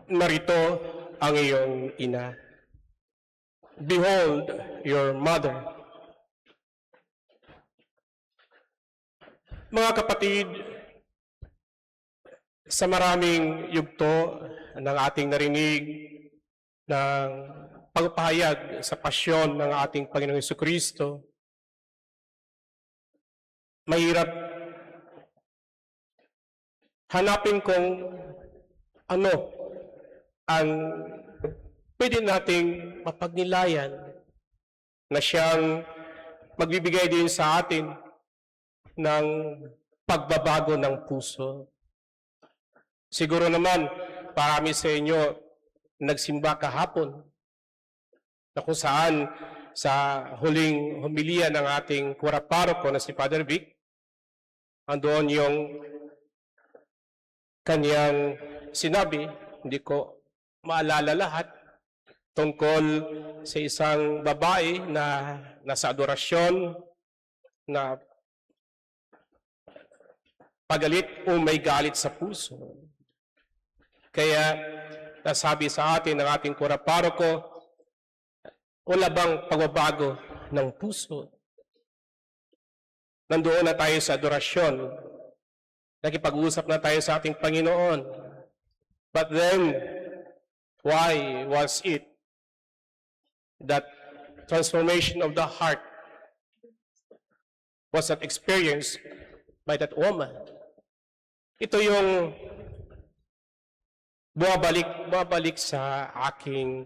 narito ang iyong ina. Behold your mother. Mga kapatid, sa maraming yugto ng ating narinig ng pagpahayag sa pasyon ng ating Panginoong Jesucristo, mahirap hanapin kung ano ang pwede nating mapagnilayan na siyang magbibigay din sa atin ng pagbabago ng puso. Siguro naman, marami sa inyo nagsimba kahapon na kung saan sa huling homilya ng ating kuraparoko na si Father Vic, andoon yung kanyang sinabi, hindi ko maalala lahat, tungkol sa isang babae na nasa adorasyon, na pagalit o may galit sa puso. Kaya nasabi sa atin ng ating kuraparoko, wala bang pagbabago ng puso? Nandoon na tayo sa adorasyon. Nakipag-usap na tayo sa ating Panginoon. But then, why was it that transformation of the heart was not experienced by that woman? Ito yung bumabalik sa aking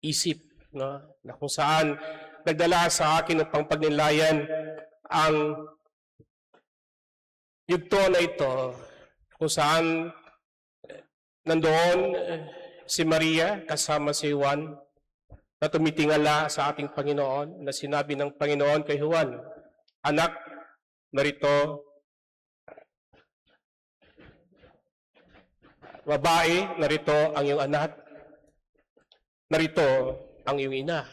isip, no? Na kung saan nagdala sa akin ng pangpagnilayan ang yugto na ito, kung saan nandoon si Maria kasama si Juan na tumitingala sa ating Panginoon, na sinabi ng Panginoon kay Juan, "Anak, narito, babae, narito ang iyong anak, narito ang iyong ina."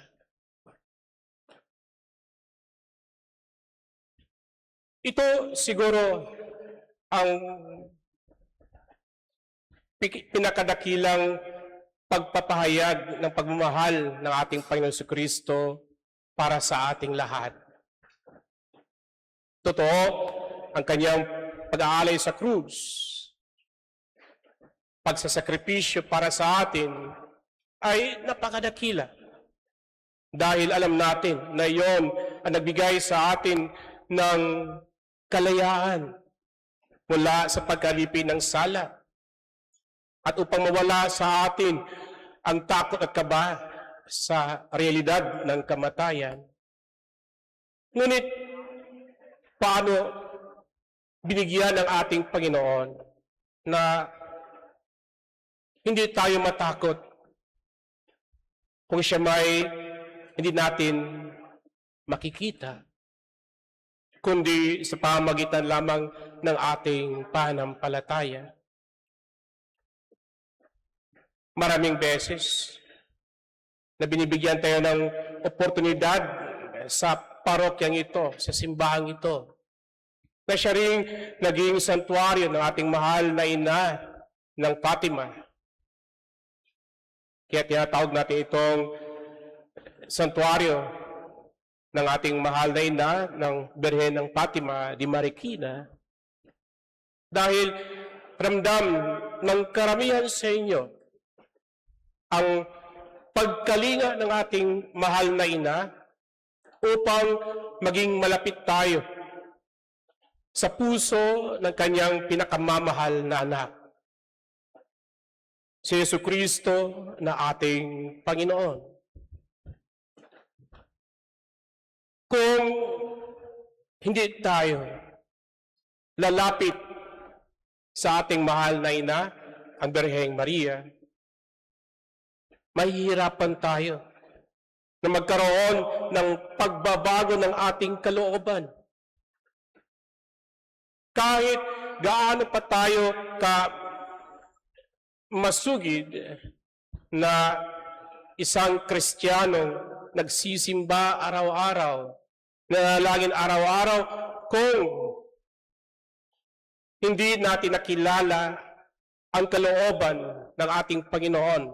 Ito siguro ang pinakadakilang pagpapahayag ng pagmamahal ng ating Panginoon Jesucristo para sa ating lahat. Totoo, ang kanyang pag-aalay sa krus, pagsasakripisyo para sa atin ay napakadakila. Dahil alam natin na iyon ang nagbigay sa atin ng kalayaan mula sa pagkalipin ng sala. At upang mawala sa atin ang takot at kaba sa realidad ng kamatayan. Ngunit, paano binigyan ng ating Panginoon na hindi tayo matakot kung siya may hindi natin makikita, kundi sa pamamagitan lamang ng ating pananampalataya. Maraming beses na binibigyan tayo ng oportunidad sa parokyang ito, sa simbahang ito, na siya ring naging santuaryo ng ating mahal na ina ng Fatima. Kaya tinatawag natin itong santuaryo ng ating mahal na ina ng Birhen ng Fatima di Marikina, dahil ramdam ng karamihan sa inyo ang pagkalinga ng ating mahal na ina upang maging malapit tayo sa puso ng kanyang pinakamamahal na anak, si Jesucristo na ating Panginoon. Kung hindi tayo lalapit sa ating mahal na ina, ang Birheng Maria, mahihirapan tayo na magkaroon ng pagbabago ng ating kalooban. Kahit gaano pa tayo masugid na isang Kristiyanong nagsisimba araw-araw, nanalangin araw-araw, kung hindi natin nakilala ang kalooban ng ating Panginoon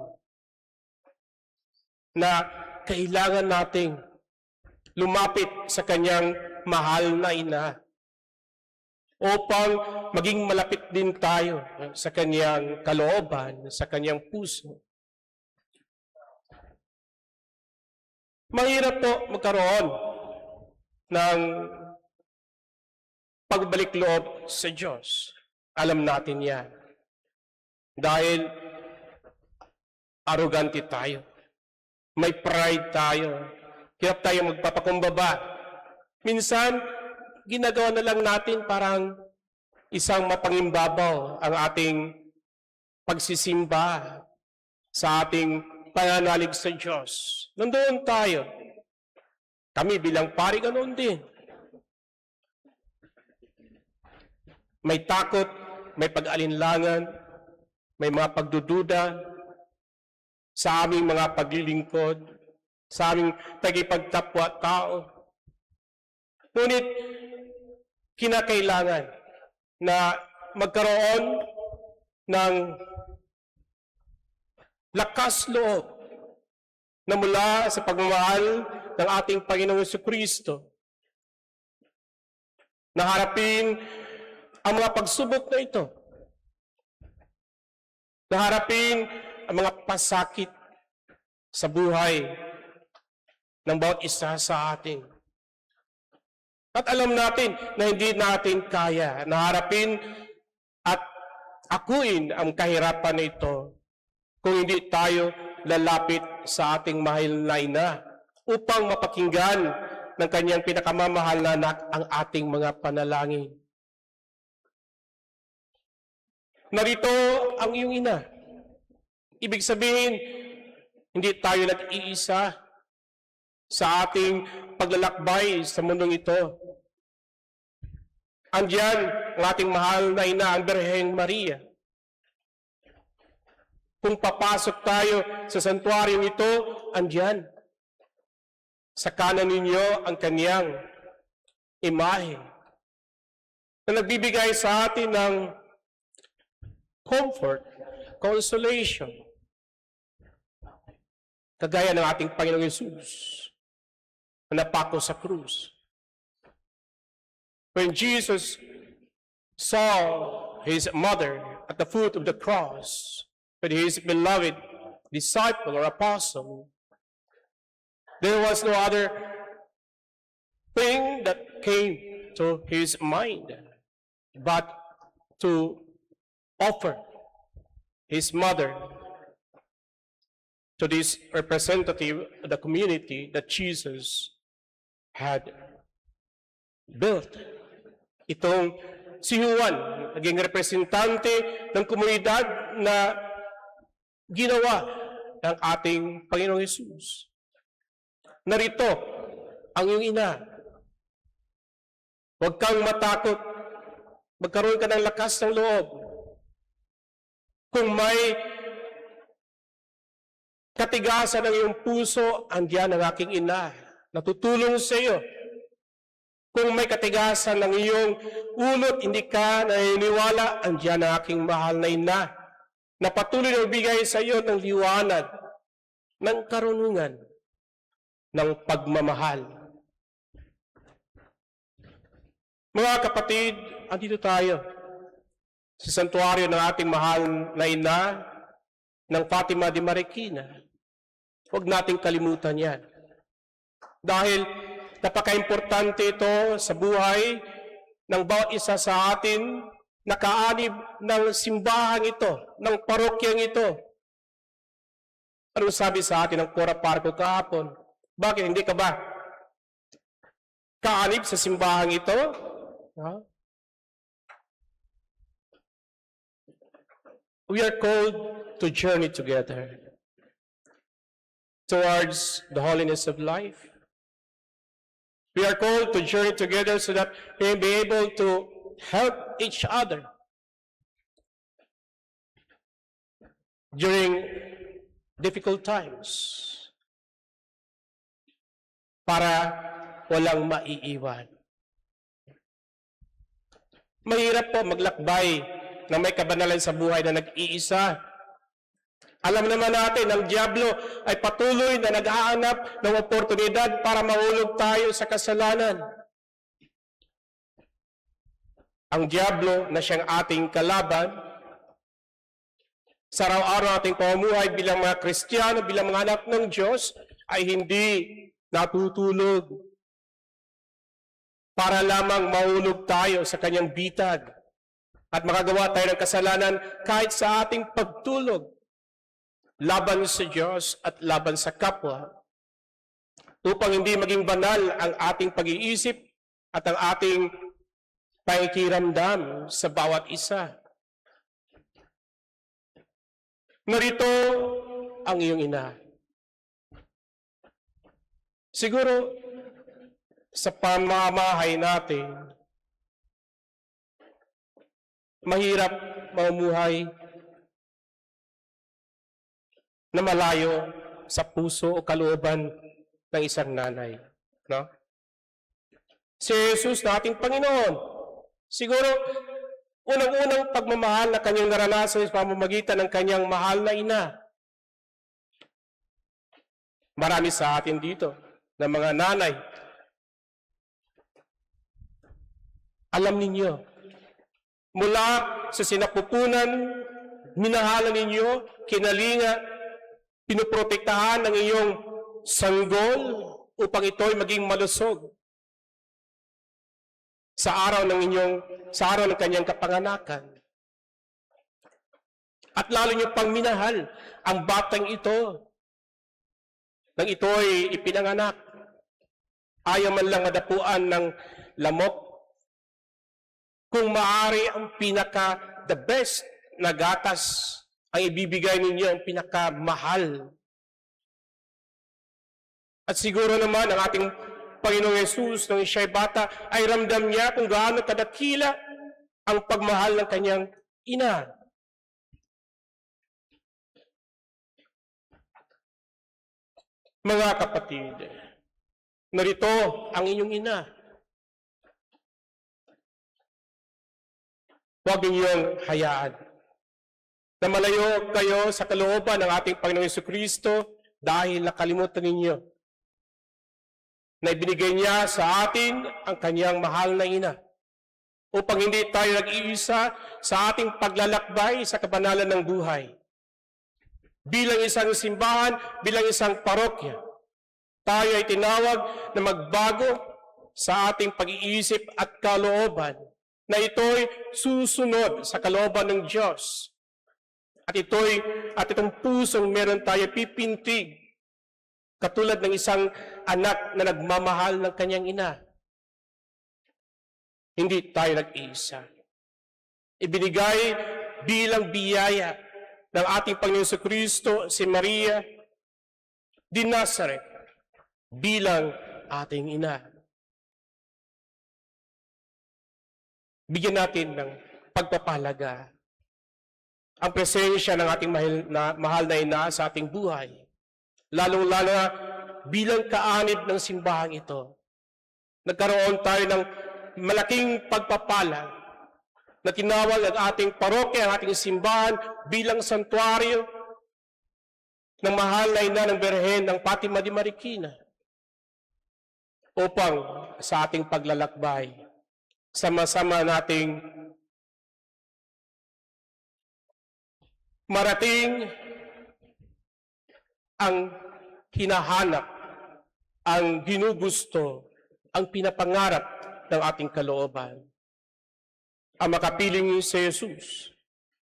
na kailangan nating lumapit sa kanyang mahal na ina upang maging malapit din tayo sa kanyang kalooban, sa kanyang puso. Mahirap po magkaroon ng pagbalik loob sa Diyos. Alam natin yan. Dahil arrogante tayo. May pride tayo. Hirap tayo magpapakumbaba. Minsan, ginagawa na lang natin parang isang mapangimbabaw ang ating pagsisimba sa ating pananalig sa Diyos. Nandoon tayo. Kami bilang pari, ganoon din. May takot, may pag-alinlangan, may mga pagdududa sa aming mga paglilingkod, sa aming tagipagtapwa-tao. Ngunit, kinakailangan na magkaroon ng lakas loob na mula sa pagmamahal ng ating Panginoong Jesucristo na harapin ang mga pagsubok na ito, na harapin ang mga pasakit sa buhay ng bawat isa sa atin. At alam natin na hindi natin kaya na harapin at akuin ang kahirapan na ito kung hindi tayo lalapit sa ating mahal na ina upang mapakinggan ng kanyang pinakamamahal na anak ang ating mga panalangin. Narito ang iyong ina. Ibig sabihin, hindi tayo nag-iisa sa ating paglalakbay sa mundong ito. Andiyan ang ating mahal na ina, ang Birheng Maria. Kung papasok tayo sa santuaryong ito, andiyan. Sa kanan ninyo ang kaniyang imahe na nagbibigay sa atin ng comfort, consolation. Kagaya ng ating Panginoong Yesus na napako sa krus. When Jesus saw his mother at the foot of the cross with his beloved disciple or apostle, there was no other thing that came to his mind but to offer his mother to this representative of the community that Jesus had built. Itong si Juan, naging representante ng komunidad na ginawa ng ating Panginoong Hesus. Narito ang iyong ina. Huwag kang matakot. Magkaroon ka ng lakas ng loob. Kung may katigasan ng iyong puso, andiyan ang aking ina. Natutulong sa iyo. Kung may katigasan ng iyong ulot, hindi ka naniniwala, andiyan ang aking mahal na ina na patuloy na bigay sa iyo ng liwanag, ng karunungan, ng pagmamahal. Mga kapatid, andito tayo sa santuaryo ng ating mahal na ina ng Fatima de Marikina. Huwag nating kalimutan yan. Dahil napaka-importante ito sa buhay ng bawat isa sa atin, nakaanib ng simbahan ito, ng parokyang ito. Ano sabi sa atin ng Cora Parco kahapon? Bakit hindi ka ba kaanib sa simbahan ito? Huh? We are called to journey together towards the holiness of life. We are called to journey together so that we may be able to help each other during difficult times para walang maiiwan. Mahirap po maglakbay na may kabanalan sa buhay na nag-iisa Alam naman natin, ang Diablo ay patuloy na naghahanap ng oportunidad para mahulog tayo sa kasalanan. Ang Diablo na siyang ating kalaban, sa araw-araw ating pamumuhay bilang mga Kristiyano, bilang mga anak ng Diyos, ay hindi natutulog para lamang mahulog tayo sa kanyang bitag at makagawa tayo ng kasalanan kahit sa ating pagtulog laban sa Diyos at laban sa kapwa, upang hindi maging banal ang ating pag-iisip at ang ating pakikiramdam sa bawat isa. Narito ang iyong ina. Siguro, sa pamamahay natin, mahirap mamumuhay na malayo sa puso o kalooban ng isang nanay. No? Si Jesus na ating Panginoon, siguro, unang-unang pagmamahal na kanyang naranasan sa pamamagitan ng kanyang mahal na ina. Marami sa atin dito na mga nanay. Alam ninyo, mula sa sinapupunan, minahalan ninyo, kinalinga, pinuprotektahan ng iyong sanggol upang ito'y maging malusog sa araw ng kanyang kapanganakan. At lalo niyo pang minahal ang batang ito nang ito'y ipinanganak. Ayaw man lang madapuan ng lamok. Kung maaari ang the best na gatas ang ibibigay ninyo, ang pinakamahal. At siguro naman ang ating Panginoong Yesus nung siya'y bata ay ramdam niya kung gaano kadakila ang pagmahal ng kanyang ina. Mga kapatid, narito ang inyong ina. Huwag ninyong hayaan na malayo kayo sa kalooban ng ating Panginoong Jesucristo dahil nakalimutan ninyo na ibinigay niya sa atin ang kanyang mahal na ina upang hindi tayo nag-iisa sa ating paglalakbay sa kabanalan ng buhay. Bilang isang simbahan, bilang isang parokya, tayo ay tinawag na magbago sa ating pag-iisip at kalooban na ito'y susunod sa kalooban ng Diyos. At itong pusong meron tayo pipintig katulad ng isang anak na nagmamahal ng kanyang ina. Hindi tayo nag-iisa. Ibinigay bilang biyaya ng ating Panginoon Jesucristo si Maria di Nazareth bilang ating ina. Bigyan natin ng pagpapahalaga ang presensya ng ating mahal na ina sa ating buhay. Lalong-lalo na bilang kaanib ng simbahang ito. Nagkaroon tayo ng malaking pagpapala na tinawag ang ating parokya, ang ating simbahan bilang santuario ng mahal na ina ng Birhen ng Fatima de Marikina upang sa ating paglalakbay, sama-sama nating marating ang hinahanap, ang ginugusto, ang pinapangarap ng ating kalooban. Ang makapiling si Jesus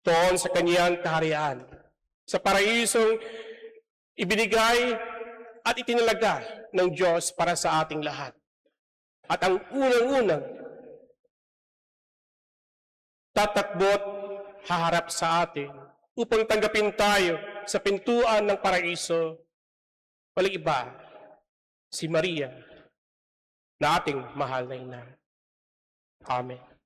doon sa kanyang kaharian, sa paraisong ibinigay at itinalaga ng Diyos para sa ating lahat. At ang unang-unang tatakbot haharap sa atin upang tanggapin tayo sa pintuan ng paraiso, walang iba, si Maria na ating mahal na ina. Amen.